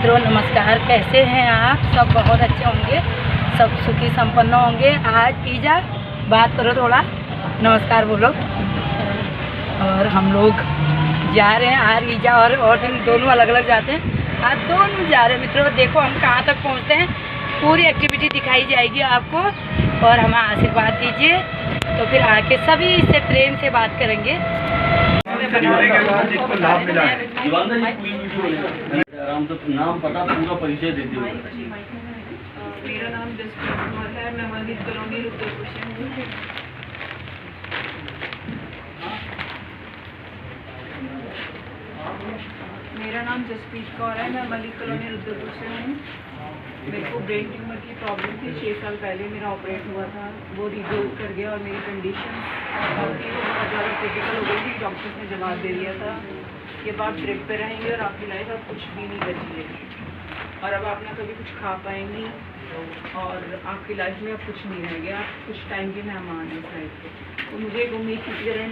मित्रों नमस्कार, कैसे हैं आप सब? बहुत अच्छे होंगे, सब सुखी संपन्न होंगे। आज ईजा बात करो थोड़ा, नमस्कार बोलो। और हम लोग जा रहे हैं, आज ईजा और दिन दोनों अलग अलग जाते हैं। आज दोनों जा रहे हैं मित्रों। देखो हम कहाँ तक पहुँचते हैं, पूरी एक्टिविटी दिखाई जाएगी आपको और हमें आशीर्वाद दीजिए। तो फिर आके सभी से प्रेम से बात करेंगे। जिसको लाभ मिला है आराम से नाम पता पूरा परिचय दे दिया। मेरा नाम जसप्रीत कौर है, मैं मलिक कॉलोनी रुद्रपुर से हूँ। मेरा नाम जसप्रीत कौर है, मैं मलिक कॉलोनी रुद्रपुर से हूँ। मेरे को ब्रेन ट्यूमर की प्रॉब्लम थी। 6 साल पहले मेरा ऑपरेट हुआ था, वो रिजोल्व कर गया और मेरी कंडीशन बहुत ज़्यादा क्रिटिकल हो गई थी। डॉक्टर्स ने जवाब दे दिया था कि अब आप ड्रिप पे रहेंगे और आपकी लाइफ अब कुछ भी नहीं बची है और अब आप ना कभी कुछ खा पाएंगी और आपकी लाइफ में अब कुछ नहीं रह गया, आप कुछ टाइम के मेहमान हैं साइड पे। तो मुझे एक उम्मीद की तरह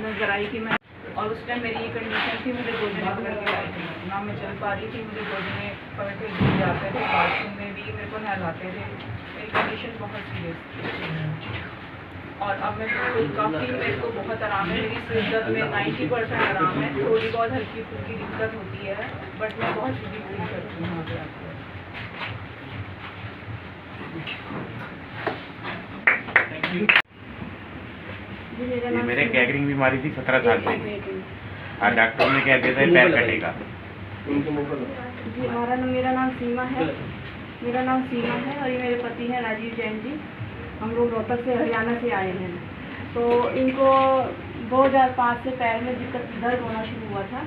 नजर आई कि मैं, और उस टाइम मेरी ये कंडीशन थी, मुझे गोदने पकड़ के आई थी, ना मैं चल पा रही थी, मुझे गोदने पकड़ के गिर जाते थे, बाथरूम में भी मेरे को नहलाते थे। मेरी कंडीशन बहुत सीरियस थी और अब मैं काफ़ी, मेरे को बहुत आराम है। मेरी सिर दर्द में 90% आराम है। थोड़ी बहुत हल्की फुल्की दिक्कत होती है बट मैं बहुत फ्री फील करती हूँ वहाँ पर ये मेरे गैगरिंग बीमारी थी 17 साल पहले। हाँ, डॉक्टर ने कह दिया था पैर कटेगा। जी मेरा नाम सीमा है। और ये मेरे पति हैं राजीव जैन जी। हम लोग रोहतक से, हरियाणा से आए हैं। तो इनको 2005 से पैर में दर्द होना शुरू हुआ था,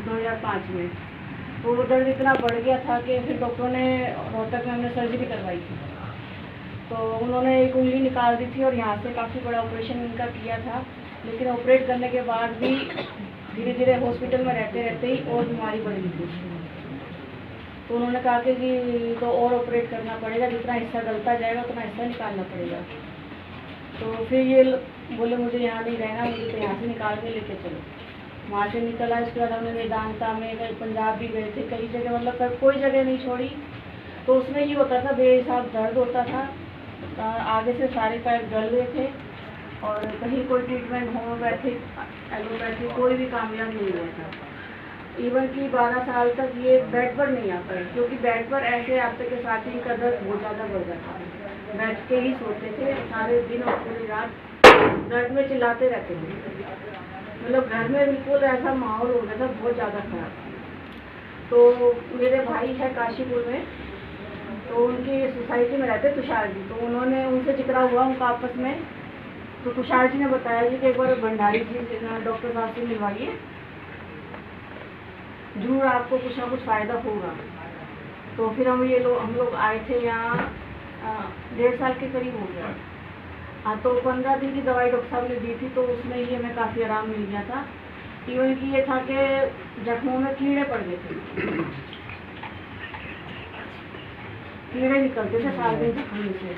2005 में। तो वो दर्द इतना बढ़ गया था कि फिर डॉक्टरों ने रोहतक में हमने सर्जरी करवाई थी। तो उन्होंने एक उंगली निकाल दी थी और यहाँ से काफ़ी बड़ा ऑपरेशन इनका किया था। लेकिन ऑपरेट करने के बाद भी धीरे धीरे हॉस्पिटल में रहते रहते ही और बीमारी बढ़ गई थी। तो उन्होंने कहा कि तो और ऑपरेट करना पड़ेगा, जितना हिस्सा गलता जाएगा उतना हिस्सा निकालना पड़ेगा। तो फिर ये बोले मुझे यहाँ नहीं रहना, मुझे तो यहाँ से निकाल के लेके चलो। वहाँ से निकला। इसके बाद हमने वेदांता में, कहीं पंजाब भी गए थे, कई जगह, मतलब कोई जगह नहीं छोड़ी। तो उसमें ये होता था, बेहिसाब दर्द होता था, आगे से सारे पैर गल गए थे और कहीं कोई ट्रीटमेंट होम्योपैथिक, एलोपैथिक कोई भी कामयाब नहीं हुआ था। इवन कि 12 साल तक ये बेड पर नहीं आता है, क्योंकि बेड पर ऐसे आते के साथ ही इनका दर्द बहुत ज़्यादा बढ़ जाता है। बैठ के ही सोते थे सारे दिन और पूरी रात दर्द में चिल्लाते रहते थे। मतलब घर में बिल्कुल ऐसा माहौल हो गया था, बहुत ज़्यादा खराब। तो मेरे भाई है काशीपुर में, तो उनकी सोसाइटी में रहते तुषार जी। तो उन्होंने, उनसे जिक्र हुआ उनका आपस में। तो तुषार जी ने बताया जी कि एक बार भंडारी जी डॉक्टर साहब से मिलवाइए, जरूर आपको कुछ ना कुछ फ़ायदा होगा। तो फिर हम लोग आए थे यहाँ 1.5 साल के करीब हो गया। हाँ, तो 15 दिन की दवाई डॉक्टर साहब ने दी थी, तो उसमें ही हमें काफ़ी आराम मिल गया था। इवन कि ये था कि जख्मों में कीड़े पड़ गए थे, कीड़े निकलते थे सारे दिन जख्म से।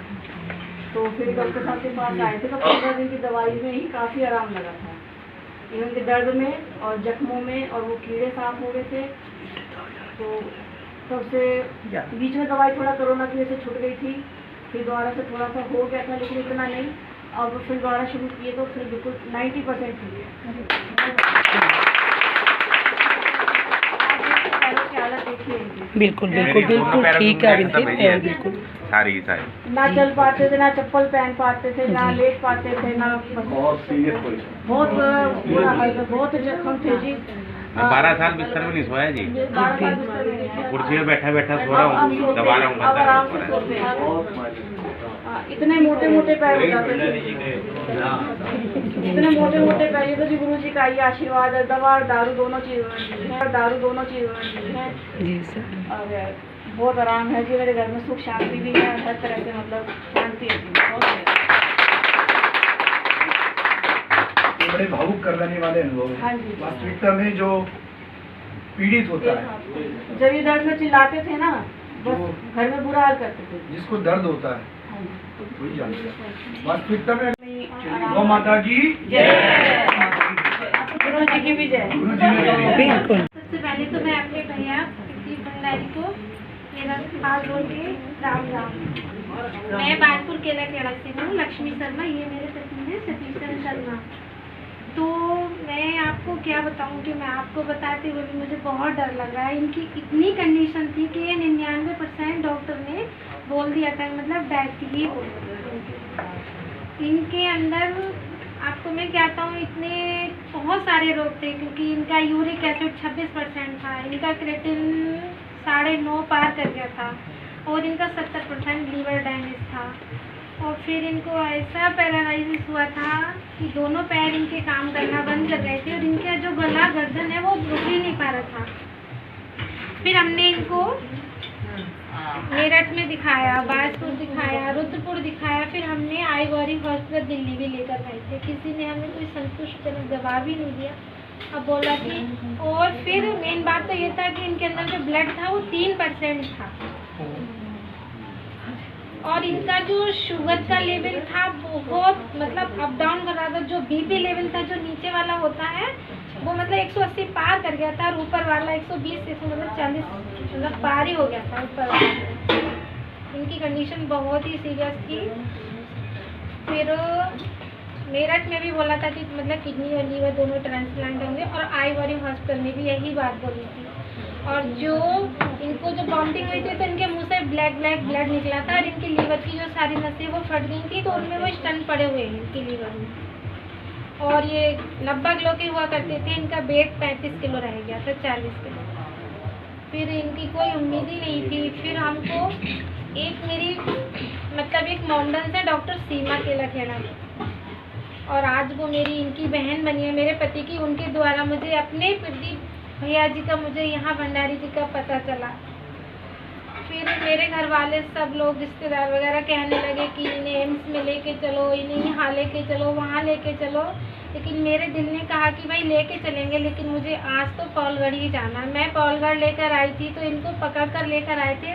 तो फिर डॉक्टर साहब के पास आए थे, तो 15 दिन की दवाई में ही काफ़ी आराम लगा था, इवन के दर्द में और जख्मों में, और वो कीड़े साफ हो गए थे। तो तब से बीच में दवाई थोड़ा कोरोना की वजह से छूट गई थी, फिर दोबारा से थोड़ा सा हो गया था, लेकिन इतना नहीं। अब फिर दोबारा शुरू किए तो फिर बिल्कुल 90% हुई है। बिल्कुल बिल्कुल बिल्कुल ठीक है, बिल्कुल सारी ना चल पाते थे, ना चप्पल पहन पाते थे, ना लेट पाते थे, ना बहुत सीरियस पोजीशन, बहुत बुरा हाल, बहुत जख्म थे जी। 12 साल बिस्तर में नहीं सोया जी, कुर्सी में बैठा बैठा सो रहा हूँ, दबा रहा हूँ। इतने मोटे मोटे पैर हो जाते थे, इतने मोटे मोटे पैर। ये तो जी गुरु जी का ये आशीर्वाद है। दवा और दारू दोनों चीज़ है, जी सर। और बहुत आराम है जी। मेरे घर में सुख शांति भी है, हर तरह से मतलब शांति है जी, बहुत है। बड़े भावुक कर देने वाले अनुभव। हाँ जी। वास्तविकता में जो पीड़ित होता है, जब ये दर्द में चिल्लाते थे ना, बस घर में बुरा हाल करते थे। जिसको दर्द होता है वही जानता है। वास्तविकता में गौ माता की जय, गुरु जी की भी जय। गुरु जी ने बिल्कुल। सबसे पहले तो मैं अपने भैया भंडारी को मेरा हाथ जोड़ के राम राम। मैं बानपुर केला खेड़ा से हूँ, लक्ष्मी शर्मा, ये मेरे पति हैं सतीश चंद्र शर्मा। तो मैं आपको क्या बताऊँ कि मैं आपको बताते हुए भी मुझे बहुत डर लग रहा है। इनकी इतनी कंडीशन थी कि 99% डॉक्टर ने बोल दिया था, मतलब डेथ ही हो गई। इनके अंदर आपको मैं कहता हूँ इतने बहुत सारे रोग थे, क्योंकि इनका यूरिक एसिड 26% था, इनका क्रेटिन 9.5 पार कर गया था, और इनका 70% लीवर डैमेज था। और फिर इनको ऐसा पैरालाइसिस हुआ था कि दोनों पैर इनके काम करना बंद कर गए थे, और इनका जो गला गर्दन है वो रुक ही नहीं पा रहा था। फिर हमने इनको मेरठ में दिखाया, बाजपुर दिखाया, रुद्रपुर दिखाया, फिर हमने आईवरी हॉस्पिटल दिल्ली भी लेकर गए थे। किसी ने हमें कोई संतुष्टजनक जवाब ही नहीं दिया। अब बोला कि, और फिर मेन बात तो ये था कि इनके अंदर जो ब्लड था वो 3% था, और इनका जो शुगर का लेवल था बहुत मतलब अप डाउन कर रहा था। जो बीपी लेवल था जो नीचे वाला होता है वो मतलब 180 पार कर गया था, और ऊपर वाला 120 मतलब 40 मतलब पार ही हो गया था ऊपर वाला। इनकी कंडीशन बहुत ही सीरियस थी। फिर मेरठ में भी बोला था कि मतलब किडनी और लीवर दोनों ट्रांसप्लांट होंगे, और आईवरी हॉस्पिटल में भी यही बात बोली थी। और जो इनको जो वॉमिटिंग हुई थी तो इनके मुंह से ब्लैक ब्लड निकला था, और इनकी लीवर की जो सारी नसें वो फट गई थी, तो उनमें वो स्टंट पड़े हुए हैं इनकी लीवर में। और ये 90 किलो के हुआ करते थे, इनका वेट 35 किलो रह गया था, 40 किलो। फिर इनकी कोई उम्मीद ही नहीं थी। फिर हमको एक मेरी मतलब एक मॉडर्न से डॉक्टर सीमा केला खेड़ा, और आज वो मेरी इनकी बहन बनी है मेरे पति की, उनके द्वारा मुझे अपने प्रदीप भैया जी का, मुझे यहाँ भंडारी जी का पता चला। फिर मेरे घर वाले सब लोग रिश्तेदार वगैरह कहने लगे कि इन्हें एम्स में लेके चलो, इन्हें यहाँ लेके चलो, वहाँ लेके चलो। लेकिन मेरे दिल ने कहा कि भाई लेके चलेंगे, लेकिन मुझे आज तो पौलगढ़ ही जाना है। मैं पौलगढ़ लेकर आई थी, तो इनको पकड़ कर लेकर आए थे,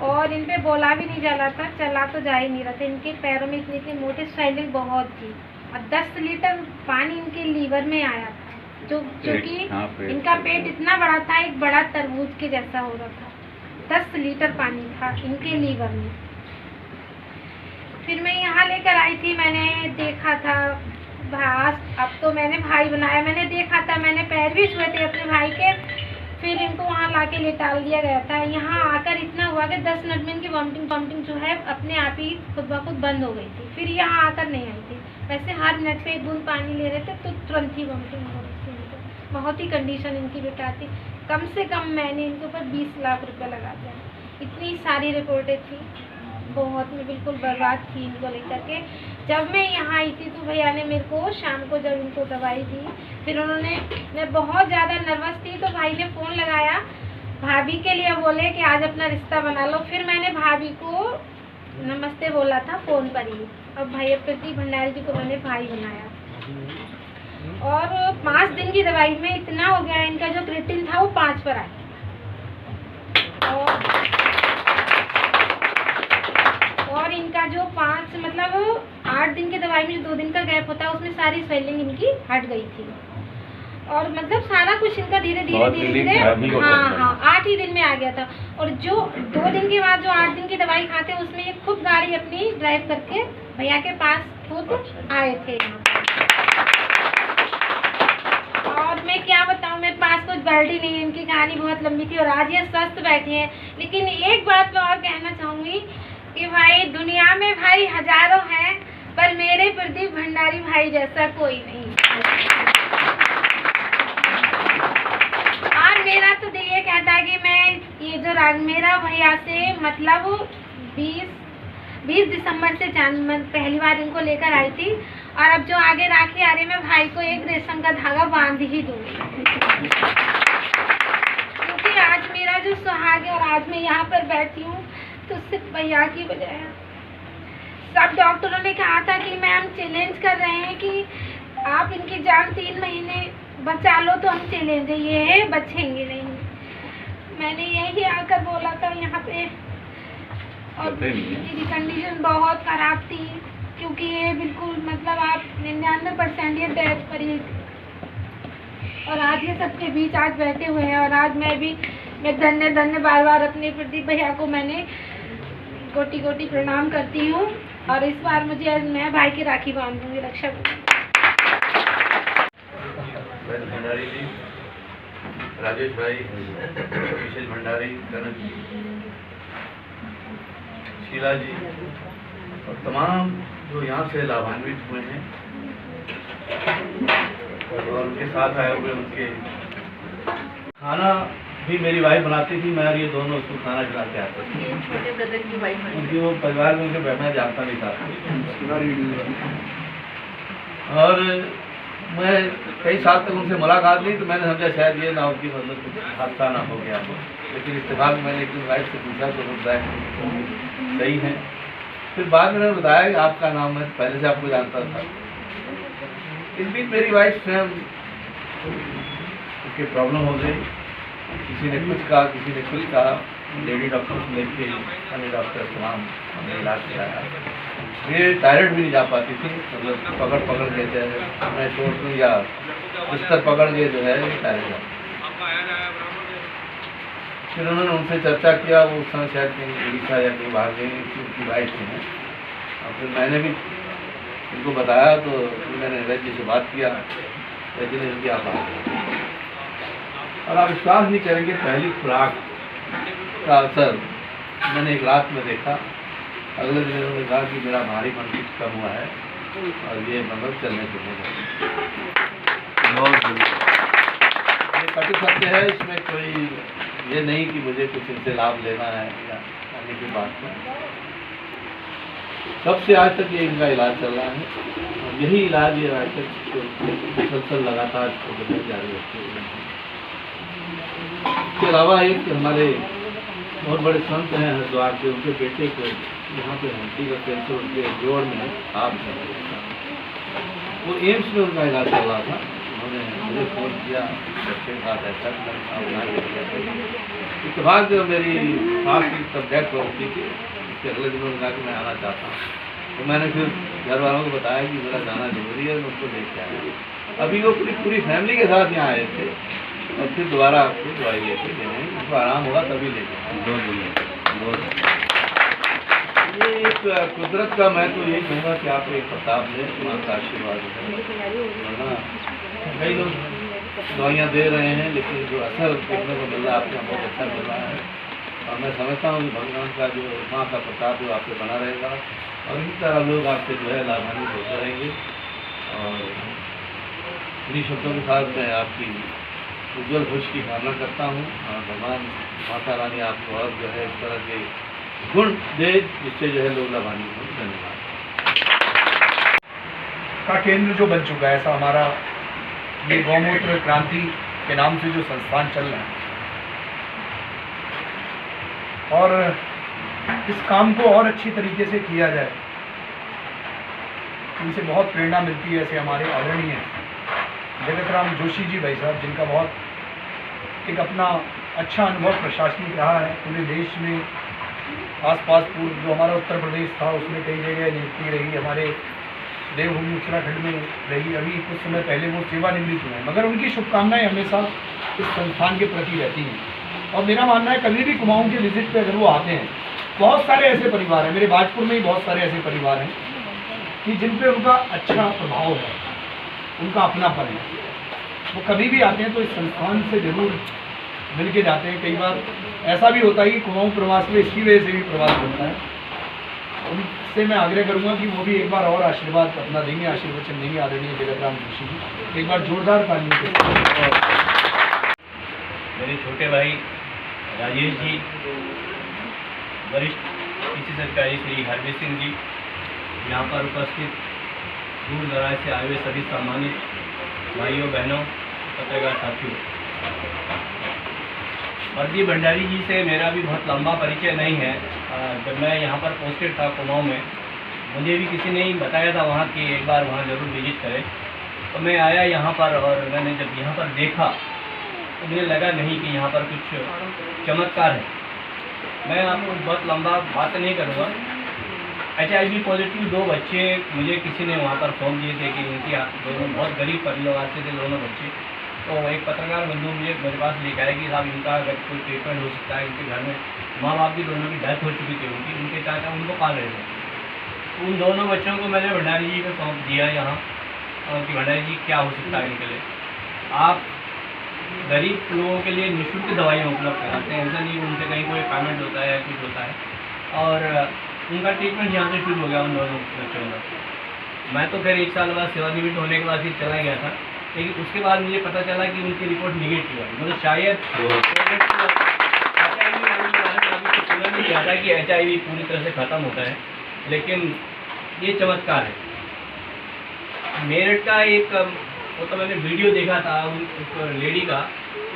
और इन पे बोला भी नहीं जा रहा था, चला तो जा ही नहीं रहा था। इनके पैरों में इतनी मोटे स्वेलिंग बहुत थी, और 10 लीटर पानी इनके लीवर में आया था, जो कि इनका पेट इतना बड़ा था, एक बड़ा तरबूज के जैसा हो रहा था। 10 लीटर पानी था इनके लीवर में। फिर मैं यहाँ लेकर आई थी, मैंने देखा था अब तो मैंने भाई बनाया, मैंने देखा था, मैंने पैर भी छुए थे अपने भाई के। फिर इनको वहाँ ला के लेटाल दिया गया था। यहाँ आकर इतना हुआ कि 10 मिनट में इनकी वॉमिटिंग जो है अपने आप ही खुद ब खुद बंद हो गई थी। फिर यहाँ आकर नहीं आई थी, वैसे हर मिनट पे 1 बूंद पानी ले रहे थे तो तुरंत ही वॉमिटिंग हो रही थी इनको। बहुत ही कंडीशन इनकी बेकार थी। कम से कम मैंने इनके ऊपर 20 लाख रुपये लगा दिया। इतनी सारी रिपोर्टें थी, बहुत मैं बिल्कुल बर्बाद थी इनको लेकर के। जब मैं यहाँ आई थी तो भैया ने मेरे को शाम को जब इनको दवाई दी, फिर उन्होंने, मैं बहुत ज़्यादा नर्वस थी तो भाई ने फ़ोन लगाया, भाभी के लिए बोले कि आज अपना रिश्ता बना लो। फिर मैंने भाभी को नमस्ते बोला था फ़ोन पर ही। अब भाई प्रदीप भंडारी जी को मैंने भाई बनाया, और 5 दिन की दवाई में इतना हो गया, इनका जो क्रेटिन था वो 5 पर आया, और इनका जो 5 मतलब 8 दिन की दवाई में जो 2 दिन का गैप होता है उसमें सारी स्वेलिंग इनकी हट गई थी, और मतलब सारा कुछ इनका धीरे धीरे हाँ 8 ही दिन में आ गया था। और जो 2 दिन के बाद जो 8 दिन की दवाई खाते हैं उसमें ये खुद गाड़ी अपनी ड्राइव करके भैया के पास खुद आए थे यहाँ। और मैं क्या बताऊँ, मेरे पास कुछ वर्ड ही नहीं है, इनकी कहानी बहुत लंबी थी, और आज ये स्वस्थ बैठे हैं। लेकिन एक बात मैं और कहना चाहूँगी कि भाई दुनिया में भाई हजारों हैं, पर मेरे प्रदीप भंडारी भाई जैसा कोई नहीं। और मेरा तो दिल ये कहता है कि मैं ये जो मेरा भैया से मतलब 20 दिसंबर से पहली बार इनको लेकर आई थी, और अब जो आगे राखी आ रही है मैं भाई को एक रेशम का धागा बांध ही दूँगी, क्योंकि आज मेरा जो सुहाग है और आज मैं यहाँ पर बैठी हूँ तो सिर्फ भैया की वजह है। सब डॉक्टरों ने कहा था कि मैम चैलेंज कर रहे हैं कि आप इनकी जान 3 महीने बचा लो, तो हम चैलेंज है, ये है बचेंगे नहीं। मैंने यही आकर बोला था यहाँ पे, और मेरी कंडीशन बहुत ख़राब थी, क्योंकि ये बिल्कुल मतलब आप 99% ये डेथ पर ही, और आज ये सबके बीच आज बैठे हुए हैं। और आज मैं धन्य धन्य बार बार अपने प्रदीप भैया को मैंने कोटि कोटि प्रणाम करती हूँ। और इस बार मुझे आज मैं भाई की राखी बांधूंगी रक्षा। भंडारी जी, राजेश भाई, विशेष भंडारी, करण जी, शीला जी और तमाम जो यहाँ से लाभान्वित हुए हैं और उनके साथ आए हुए उनके खाना भी मेरी वाइफ बनाती थी, मैं और ये दोनों उसको खाना खिलाते आते थे। छोटे ब्रदर की वाइफ है। उनकी वो परिवार में उनके मैं जानता नहीं था। और मैं कई साल तक उनसे मुलाकात नहीं, तो मैंने समझा शायद ये ना हो कि मतलब कुछ हादसा ना हो गया हो, लेकिन इत्तेफाक में मैंने एक दिन वाइफ से पूछा तो वो बताया सही है। फिर बाद में उन्होंने बताया कि आपका नाम मैं पहले से आपको जानता था। इस बीच मेरी वाइफ स्वयं उसकी प्रॉब्लम हो गई, किसी ने कुछ कहा, किसी ने कुछ कहा, लेडी डॉक्टर से लेके अन्य डॉक्टर तमाम हमने इलाज कराया। ये टॉयलेट भी नहीं जा पाती थी, मतलब पकड़ के चाहे मैं छोड़ दूँ या बिस्तर पकड़ के जो है ये टॉयलेट जा। फिर उन्होंने उनसे चर्चा किया, वो उस समय शायद कहीं उड़ीसा या कहीं बाहर गई, उनकी वाइफ थी हैं। और फिर मैंने भी उनको बताया, तो फिर मैंने रज जी से बात किया, रज ने उनकी आप और आप विश्वास नहीं करेंगे, पहली खुराक का असर मैंने एक रात में देखा। अगले दिन उन्होंने कहा कि मेरा भारी मन कुछ कम हुआ है और ये मतलब चलने के लिए बहुत ये कटु सत्य है, इसमें कोई ये नहीं कि मुझे कुछ इनसे लाभ लेना है या आने की बात है। तब से आज तक ये इनका इलाज चल रहा है और यही इलाज ये आज तक मुसलसल लगातार जारी रखते हुए। इसके अलावा एक हमारे बहुत बड़े संत हैं हरिद्वार के, उनके बेटे को यहाँ पे हंसी का कैंसर उनके जोड़ में आप वो एम्स में उनका इलाज चल रहा था। उन्होंने मुझे फोन किया, बच्चे के साथ ऐसा इत्तेफाक जो मेरी सास की तबियत हो रही थी, उसके अगले दिनों ने कहा कि मैं आना चाहता हूँ। तो मैंने फिर घर वालों को बताया कि मेरा जाना जरूरी है, मैं उसको देख के आया। अभी वो पूरी फैमिली के साथ यहाँ आए थे और फिर दोबारा आपको दवाई लेके देने, उसको आराम होगा तभी लेके। ये एक कुदरत का, मैं तो यही कहूँगा कि आप एक प्रताप लें, माँ का आशीर्वाद है। कई लोग दवाइयाँ दे रहे हैं, लेकिन जो असर देखने को मिल रहा है आपको बहुत अच्छा मिल रहा है। और मैं समझता हूँ कि भगवान का जो माँ का प्रताप जो आप पे बना रहेगा और इसी तरह लोग आपसे जो है लाभान्वित होते रहेंगे। और इन्हीं शब्दों के साथ मैं आपकी उज्ज्वल भविष्य की कामना करता हूँ और भगवान माता रानी आपको और जो है इस तरह के गुण दे जिससे जो है लोग लाभान्वित हों। धन्यवाद। का केंद्र जो बन चुका है, ऐसा हमारा ये गौमूत्र क्रांति के नाम से जो संस्थान चल रहा है, और इस काम को और अच्छी तरीके से किया जाए, इनसे बहुत प्रेरणा मिलती है। ऐसे हमारे आदरणीय जगत राम जोशी जी भाई साहब, जिनका बहुत एक अपना अच्छा अनुभव प्रशासनिक रहा है पूरे देश में। आसपास पूर्व जो हमारा उत्तर प्रदेश था उसमें कई जगह नियुक्ति रही, हमारे देवभूमि उत्तराखंड में रही, अभी कुछ समय पहले वो सेवानिवृत्त हुए हैं, मगर उनकी शुभकामनाएं हमेशा इस संस्थान के प्रति रहती हैं। और मेरा मानना है कभी भी कुमाऊं के विजिट पे अगर वो आते हैं, बहुत सारे ऐसे परिवार हैं, मेरे बाजपुर में ही बहुत सारे ऐसे परिवार हैं कि जिन पे उनका अच्छा प्रभाव है, उनका अपनापन है। वो कभी भी आते हैं तो इस संस्थान से जरूर मिल के जाते हैं। कई बार ऐसा भी होता है कि कुमाऊं प्रवास में इसकी वजह से भी प्रवास होता है। उनसे मैं आग्रह करूंगा कि वो भी एक बार और आशीर्वाद अपना देंगे, आशीर्वचन देंगे आदरणीय जगत राम जोशी जी। एक बार जोरदार तालियों के साथ। मेरे छोटे भाई राजेश जी, वरिष्ठ कृषि अधिकारी श्री हरवीर सिंह जी, यहाँ पर उपस्थित दूर दराज से आए हुए सभी सम्मानित भाइयों बहनों पत्रकार साथियों, प्रदीप भंडारी जी से मेरा भी बहुत लंबा परिचय नहीं है। जब मैं यहाँ पर पोस्टेड था कुमाऊं में, मुझे भी किसी ने ही बताया था वहाँ कि एक बार वहाँ ज़रूर विजिट करें। तो मैं आया यहाँ पर और मैंने जब यहाँ पर देखा तो मुझे लगा नहीं कि यहाँ पर कुछ चमत्कार है। मैं आपको बहुत लंबा बात नहीं करूँगा। HIV पॉजिटिव 2 बच्चे मुझे किसी ने वहाँ पर फ़ोन दिए थे कि उनकी दोनों बहुत गरीब परिवार से थे दोनों बच्चे, तो एक पत्रकार बंधु मुझे मेरे पास लेकर आए कि साहब इनका अगर कोई ट्रीटमेंट हो सकता है, इनके घर में माँ बाप की दोनों की डेथ हो चुकी थी उनके चाचा उनको पाल रहे थे। उन दोनों बच्चों को मैंने भंडारी जी को सौंप दिया यहाँ कि भंडारी जी क्या हो सकता है इनके लिए। आप गरीब लोगों के लिए निःशुल्क दवाइयाँ उपलब्ध कराते हैं, ऐसा नहीं उनसे कहीं कोई पेमेंट होता है या कुछ होता है। और उनका ट्रीटमेंट यहाँ से शुरू हो गया उन दोनों बच्चों का। मैं तो फिर 1 साल बाद सेवानिवृत्त होने के बाद फिर चला गया था, लेकिन उसके बाद मुझे पता चला कि उनकी रिपोर्ट निगेटिव है। मतलब शायद सुना नहीं जाता कि HIV पूरी तरह से ख़त्म होता है, लेकिन ये चमत्कार है। मेरठ का एक वो तो मैंने वीडियो देखा था उस लेडी का,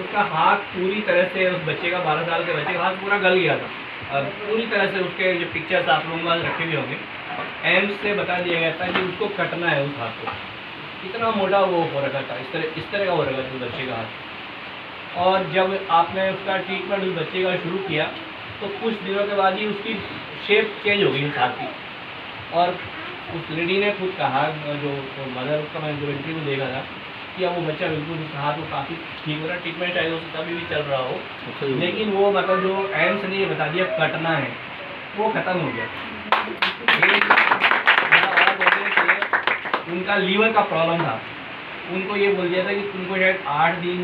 उसका हाथ पूरी तरह से, उस बच्चे का 12 साल के बच्चे का हाथ पूरा गल गया था और पूरी तरह से उसके जो पिक्चर्स आप लोगों के पास रखे हुए होंगे, एम्स से बता दिया गया था कि उसको कटना है उस हाथ को। इतना मोटा वो हो रखा था, इस तरह का हो रखा था उस बच्चे का हाथ। और जब आपने उसका ट्रीटमेंट उस बच्चे का शुरू किया तो कुछ दिनों के बाद ही उसकी शेप चेंज हो गई उस हाथ की। और उस लेडी ने खुद कहा, जो मदर का मैंने जो इंटरव्यू देखा था, कि अब वो बच्चा बिल्कुल उसका हाथ वो काफ़ी ठीक हो रहा है, ट्रीटमेंट चाहे उसका अभी भी चल रहा हो, लेकिन वो मतलब जो एम्स ने ये बता दिया कटना है, वो ख़त्म हो गया। उनका लीवर का प्रॉब्लम था, उनको ये बोल दिया था कि तुमको शायद 8 दिन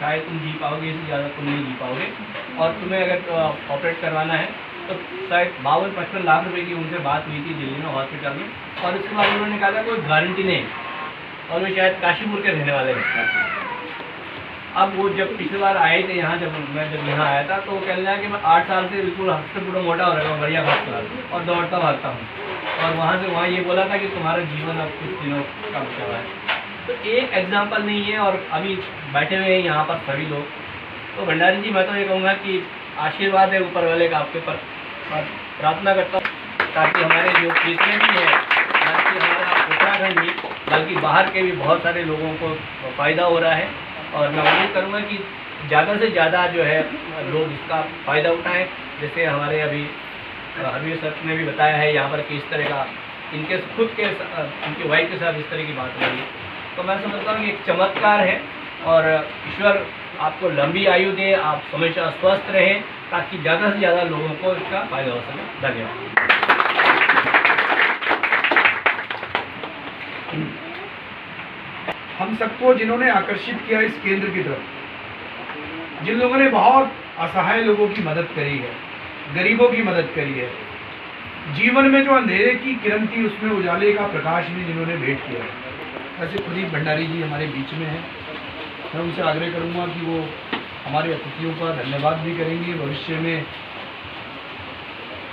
शायद तुम जी पाओगे, इससे ज़्यादा तुम नहीं जी पाओगे, और तुम्हें अगर ऑपरेट करवाना है तो शायद 52-55 लाख रुपए की उनसे बात हुई थी दिल्ली में हॉस्पिटल में। और उसके बाद उन्होंने कहा था कोई गारंटी नहीं, और वो शायद काशीपुर के रहने वाले हैं। अब वो जब पिछली बार आए थे यहाँ, जब यहाँ आया था, तो वो कहने लगा कि मैं 8 साल से बिल्कुल हफ्ते पूरा मोटा हो रहा हूँ, बढ़िया खास और दौड़ता भागता हूँ। और वहाँ से वहाँ ये बोला था कि तुम्हारा जीवन अब कुछ दिनों का बचा हुआ है। तो एक एग्जाम्पल नहीं है, और अभी बैठे हुए हैं यहाँ पर सभी लोग। तो भंडारी जी, मैं तो ये कहूँगा कि आशीर्वाद है ऊपर वाले का आपके पर, और प्रार्थना करता हूँ ताकि हमारे जो ट्रीटमेंट भी है, ताकि हमारा उत्तराखंड ही बल्कि बाहर के भी बहुत सारे लोगों को फ़ायदा हो रहा है। और मैं उम्मीद करूँगा कि ज़्यादा से ज़्यादा जो है लोग इसका फ़ायदा उठाएँ। जैसे हमारे अभी हरवीर सर ने भी बताया है यहाँ पर कि इस तरह का इनके खुद के उनकी वाइफ के साथ इस तरह की बात हो रही है, तो मैं समझता हूँ कि एक चमत्कार है। और ईश्वर आपको लंबी आयु दे, आप हमेशा स्वस्थ रहें ताकि ज़्यादा से ज़्यादा लोगों को इसका फायदा हो सके। धन्यवाद। हम सबको जिन्होंने आकर्षित किया इस केंद्र की तरफ, जिन लोगों ने बहुत असहाय लोगों की मदद करी है, गरीबों की मदद करी है, जीवन में जो अंधेरे की किरण थी उसमें उजाले का प्रकाश भी जिन्होंने भेंट किया है, ऐसे प्रदीप भंडारी जी हमारे बीच में हैं। मैं उनसे आग्रह करूंगा कि वो हमारे अतिथियों का धन्यवाद भी करेंगे, भविष्य में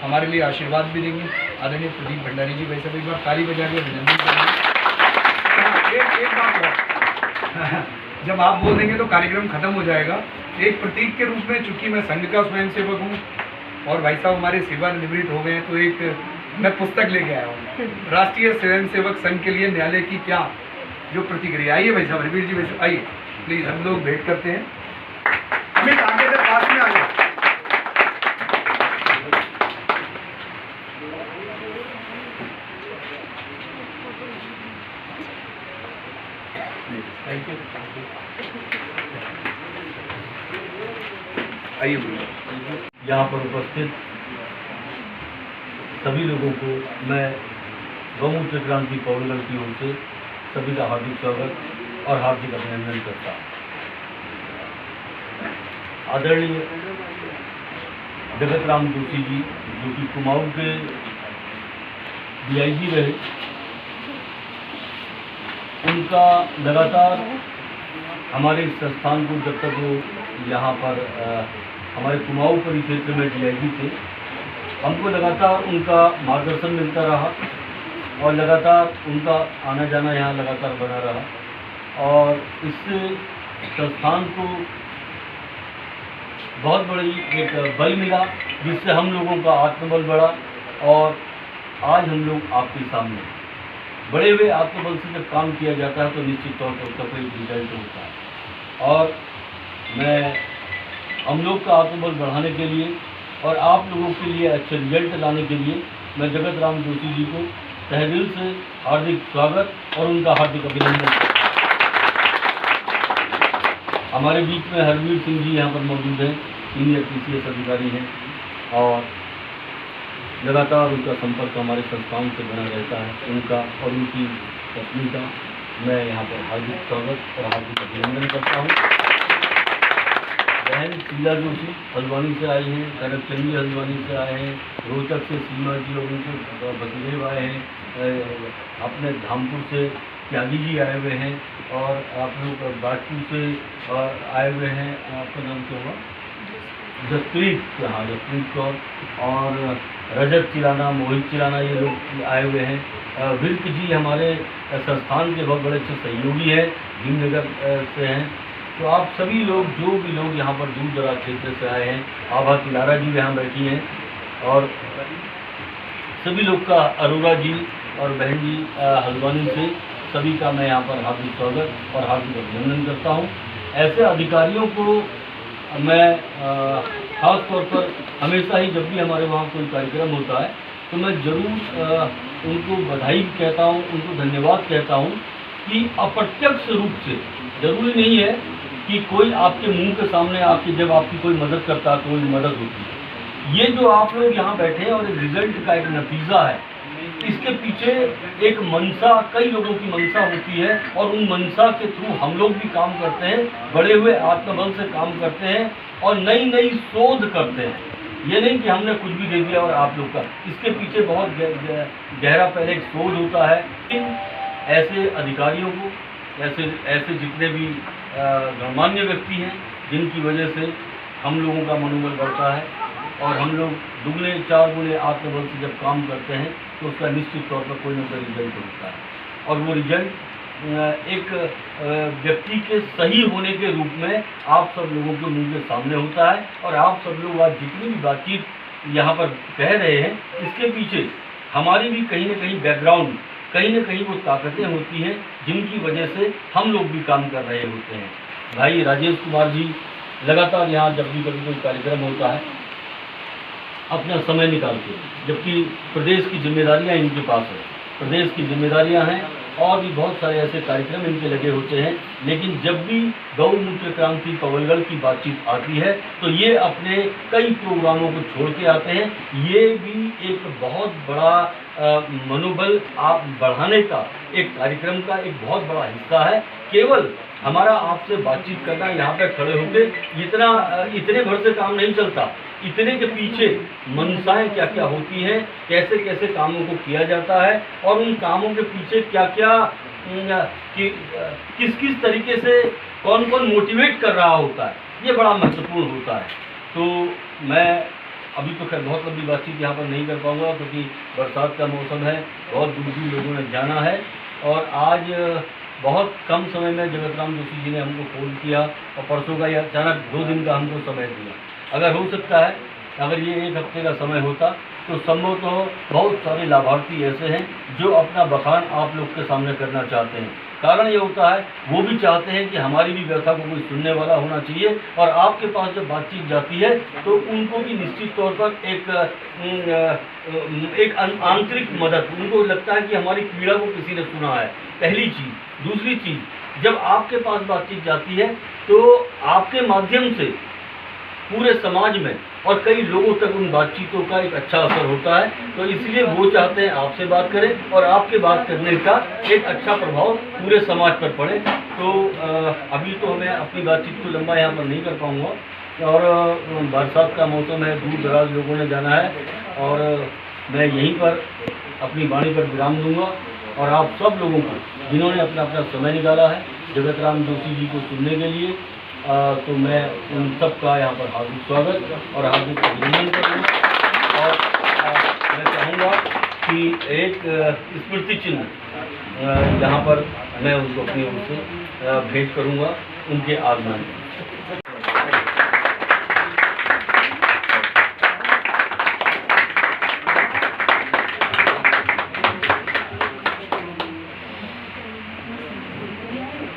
हमारे लिए आशीर्वाद भी देंगे। आदरणीय प्रदीप भंडारी जी, वैसे एक बार ताली बजा के अभिनंदन करेंगे। एक बात और, जब आप बोल देंगे तो कार्यक्रम खत्म हो जाएगा। एक प्रतीक के रूप में, चूंकि मैं संघ का स्वयंसेवक हूँ और भाई साहब हमारे सेवानिवृत्त हो गए हैं, तो एक मैं पुस्तक लेके आया हूँ, राष्ट्रीय स्वयंसेवक संघ के लिए न्यायालय की क्या जो प्रतिक्रिया। आइए भाई साहब, हरवीर जी वैसे आइए प्लीज, हम लोग भेंट करते हैं। अमित आगे से पास में आ जाओ। Thank you. आइए यहाँ पर उपस्थित सभी लोगों को मैं गौमूत्र क्रांति पौड़गढ़ की ओर से सभी का हार्दिक स्वागत और हार्दिक अभिनंदन करता हूँ। आदरणीय जगत राम जोशी जी, जो कि कुमाऊं के DIG रहे, उनका लगातार हमारे इस संस्थान को, जब तक वो यहाँ पर हमारे कुमाऊं परिक्षेत्र में DIG थे, हमको लगातार उनका मार्गदर्शन मिलता रहा और लगातार उनका आना जाना यहाँ लगातार बना रहा। और इस संस्थान को बहुत बड़ी एक बल मिला, जिससे हम लोगों का आत्मबल बढ़ा। और आज हम लोग आपके सामने बड़े हुए आत्मबल से जब काम किया जाता है तो निश्चित तौर पर उसका कोई रिजल्ट होता है। और मैं हम लोग का आत्मबल बढ़ाने के लिए और आप लोगों के लिए अच्छे रिजल्ट लाने के लिए मैं जगत राम जोशी जी को तहे दिल से हार्दिक स्वागत और उनका हार्दिक अभिनंदन। हमारे बीच में हरवीर सिंह जी यहाँ पर मौजूद हैं, सीनियर PCS अधिकारी हैं और लगातार उनका संपर्क हमारे संस्थान से बना रहता है। उनका और उनकी पत्नी का मैं यहाँ पर हार्दिक स्वागत और हार्दिक अभिनंदन करता हूँ। बहन शीला जोशी हल्द्वानी से आई हैं, कनक चंदी हल्द्वानी से आए हैं, रोहतक से सीमा जी और उनके भतीजे आए हैं, अपने धामपुर से त्यागी जी आए हुए हैं और आप लोग बाजपुर से आए हुए हैं। आपका नाम क्या हुआ? जसप्रीत, हाँ जसप्रीत कौर और रजत चिराना, मोहित चिराना, ये लोग आए हुए हैं। विर्क जी हमारे संस्थान के बहुत बड़े अच्छे सहयोगी हैं, भीमनगर से हैं। तो आप सभी लोग, जो भी लोग यहाँ पर दूर दराज क्षेत्र से आए हैं, आभा किलारा जी यहाँ बैठी हैं और सभी लोग का, अरोरा जी और बहन जी हल्द्वानी से, सभी का मैं यहाँ पर हार्दिक स्वागत और हार्दिक अभिनंदन करता हूँ। ऐसे अधिकारियों को मैं खास तौर पर हमेशा ही जब भी हमारे वहाँ कोई कार्यक्रम होता है तो मैं ज़रूर उनको बधाई कहता हूँ, उनको धन्यवाद कहता हूँ कि अप्रत्यक्ष रूप से, जरूरी नहीं है कि कोई आपके मुंह के सामने आपकी जब आपकी कोई मदद करता है तो कोई मदद होती है। ये जो आप लोग यहाँ बैठे हैं और एक रिजल्ट का एक नतीजा है, इसके पीछे एक मंशा, कई लोगों की मंशा होती है और उन मंशा के थ्रू हम लोग भी काम करते हैं, बड़े हुए आत्मबल से काम करते हैं और नई नई शोध करते हैं। ये नहीं कि हमने कुछ भी दे दिया और आप लोग का, इसके पीछे बहुत गहरा पहले एक शोध होता है। ऐसे अधिकारियों को, ऐसे जितने भी गणमान्य व्यक्ति हैं जिनकी वजह से हम लोगों का मनोबल बढ़ता है और हम लोग दुगने चार गुने आत्मबल से जब काम करते हैं तो उसका निश्चित तौर पर कोई ना कोई रिजल्ट होता है और वो रिजल्ट एक व्यक्ति के सही होने के रूप में आप सब लोगों के मुंह के सामने होता है। और आप सब लोग आज जितनी भी बातचीत यहाँ पर कह रहे हैं, इसके पीछे हमारी भी कहीं ना कहीं बैकग्राउंड, कहीं ना कहीं वो ताकतें होती हैं जिनकी वजह से हम लोग भी काम कर रहे होते हैं। भाई राजेश कुमार जी लगातार यहाँ जब भी कभी कोई कार्यक्रम होता है अपना समय निकाल के, जबकि प्रदेश की जिम्मेदारियाँ इनके पास है, प्रदेश की जिम्मेदारियाँ हैं और भी बहुत सारे ऐसे कार्यक्रम इनके लगे होते हैं, लेकिन जब भी गौमूत्र क्रांति पवलगढ़ की बातचीत आती है तो ये अपने कई प्रोग्रामों को छोड़ के आते हैं। ये भी एक बहुत बड़ा मनोबल आप बढ़ाने का एक कार्यक्रम का एक बहुत बड़ा हिस्सा है। केवल हमारा आपसे बातचीत करना, यहाँ पे खड़े होकर इतने भर से काम नहीं चलता, इतने के पीछे मनसाएं क्या क्या होती हैं, कैसे कैसे कामों को किया जाता है और उन कामों के पीछे क्या क्या किस किस तरीके से कौन कौन मोटिवेट कर रहा होता है, ये बड़ा महत्वपूर्ण होता है। तो मैं अभी तो खैर बहुत लंबी बातचीत यहाँ पर नहीं कर पाऊँगा क्योंकि बरसात का मौसम है, बहुत दूर दूर लोगों ने जाना है और आज बहुत कम समय में जगत राम जोशी जी ने हमको फ़ोन किया और परसों का ये अचानक 2 दिन का हमको समय दिया। अगर हो सकता है, अगर ये 1 हफ्ते का समय होता तो संभव तो बहुत सारे लाभार्थी ऐसे हैं जो अपना बखान आप लोग के सामने करना चाहते हैं। कारण ये होता है वो भी चाहते हैं कि हमारी भी व्यथा को कोई सुनने वाला होना चाहिए और आपके पास जब बातचीत जाती है तो उनको भी निश्चित तौर पर एक आंतरिक मदद, उनको लगता है कि हमारी पीड़ा को किसी ने सुना है, पहली चीज़। दूसरी चीज़, जब आपके पास बातचीत जाती है तो आपके माध्यम से पूरे समाज में और कई लोगों तक उन बातचीतों का एक अच्छा असर होता है, तो इसलिए वो चाहते हैं आपसे बात करें और आपके बात करने का एक अच्छा प्रभाव पूरे समाज पर पड़े। तो अभी तो मैं अपनी बातचीत को लंबा यहाँ पर नहीं कर पाऊँगा और बरसात का मौसम है, दूर दराज लोगों ने जाना है और मैं यहीं पर अपनी वाणी पर विराम दूंगा और आप सब लोगों को जिन्होंने अपना अपना समय निकाला है जगत राम जोशी जी को सुनने के लिए, तो मैं उन सब का यहाँ पर हार्दिक स्वागत और हार्दिक अभिनंदन करूँगा और मैं चाहूँगा कि एक स्मृति चिन्ह यहाँ पर मैं उनको अपनी ओर से भेंट करूँगा उनके आगमन में।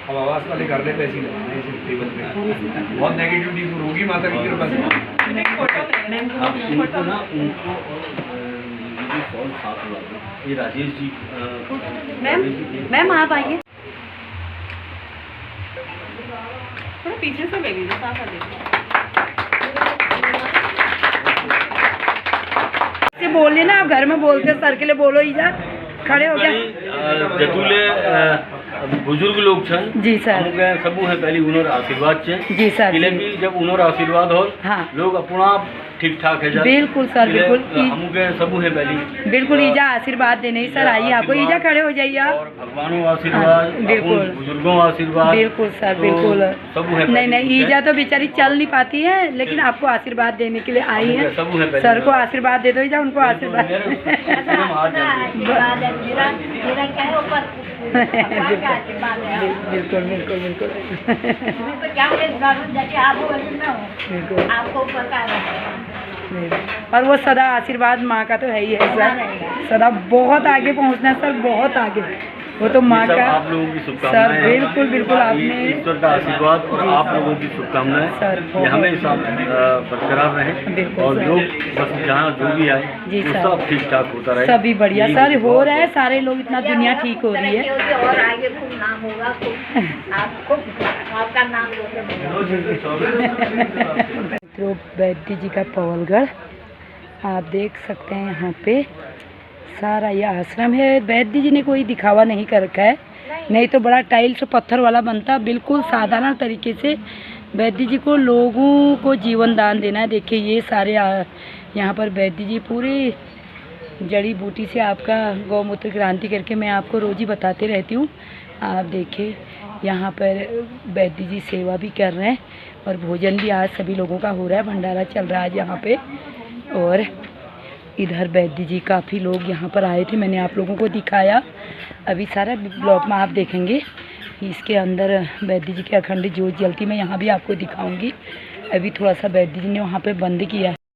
अब आवाज़ वाले कर ले पैसे लगाना है इस टेबल पे, बहुत नेगेटिविटी दूर होगी माता की कृपा से। आप इनको ना उनको फॉल साथ हुआ, ये राजेश जी मैम आप आइए। थोड़ा पीछे से ले लीजिए, साथ आ देखिए। बोलिए ना, आप घर में बोलते सर के लिए बोलो ईजा, खड़े हो गया। जतुले बुजुर्ग लोग छन जी सर, हमके सबू है पहली उनर आशीर्वाद छे जी सर, किले भी जब उनर आशीर्वाद हो हाँ लोग अपना ठीक ठाक है जा बिल्कुल सर, बिल्कुल हमके सबू है पहली बिल्कुल ईजा आशीर्वाद देने ही सर आइए आपको। ईजा खड़े हो जाइए आप। और भगवानों आशीर्वाद बिल्कुल। अपन बुजुर्गों आशीर्वाद बिल्कुल सर, तो बिल्कुल। सबू है नहीं नहीं, ईजा तो बेचारी चल नहीं पाती है, लेकिन आपको आशीर्वाद देने के लिए आई है। सबू है पहली सर को आशीर्वाद दे दो ईजा, उनको आशीर्वाद। बिल्कुल बिल्कुल बिल्कुल और वो सदा आशीर्वाद माँ का तो है ही है सर, सदा बहुत आगे पहुँचना है सर, बहुत आगे। वो तो माँ का आप लोगों की सर, शुभकामनाएं बिल्कुल बिल्कुल आपने ईश्वर का आशीर्वाद और आप लोगों की शुभकामनाएं सर, ये हमेशा बरकरार रहे बिल्कुल और सर। लोग बस जहाँ जो भी आए जी वो सर। सब ठीक ठाक होता रहे। सभी बढ़िया यही सर, हो बहुत- रहा है, सारे लोग, इतना दुनिया ठीक हो रही है। और आगे खूब नाम होगा, आपको आपका नाम तो वैद्य जी का पवलगढ़ आप देख सकते हैं, यहाँ पे सारा ये आश्रम है। वैद्य जी ने कोई दिखावा नहीं कर रखा है, नहीं तो बड़ा टाइल्स पत्थर वाला बनता। बिल्कुल साधारण तरीके से वैद्य जी को लोगों को जीवन दान देना है। देखिए ये सारे यहाँ पर वैद्य जी पूरी जड़ी बूटी से आपका गौमूत्र क्रांति करके मैं आपको रोज ही बताते रहती हूँ। आप देखिए यहाँ पर वैद्य जी सेवा भी कर रहे हैं और भोजन भी आज सभी लोगों का हो रहा है, भंडारा चल रहा है यहाँ पे। और इधर वैद्य जी काफ़ी लोग यहाँ पर आए थे, मैंने आप लोगों को दिखाया। अभी सारा ब्लॉग में आप देखेंगे, इसके अंदर वैद्य जी की अखंड ज्योत जलती, मैं यहाँ भी आपको दिखाऊंगी। अभी थोड़ा सा वैद्य जी ने वहाँ पे बंद किया है।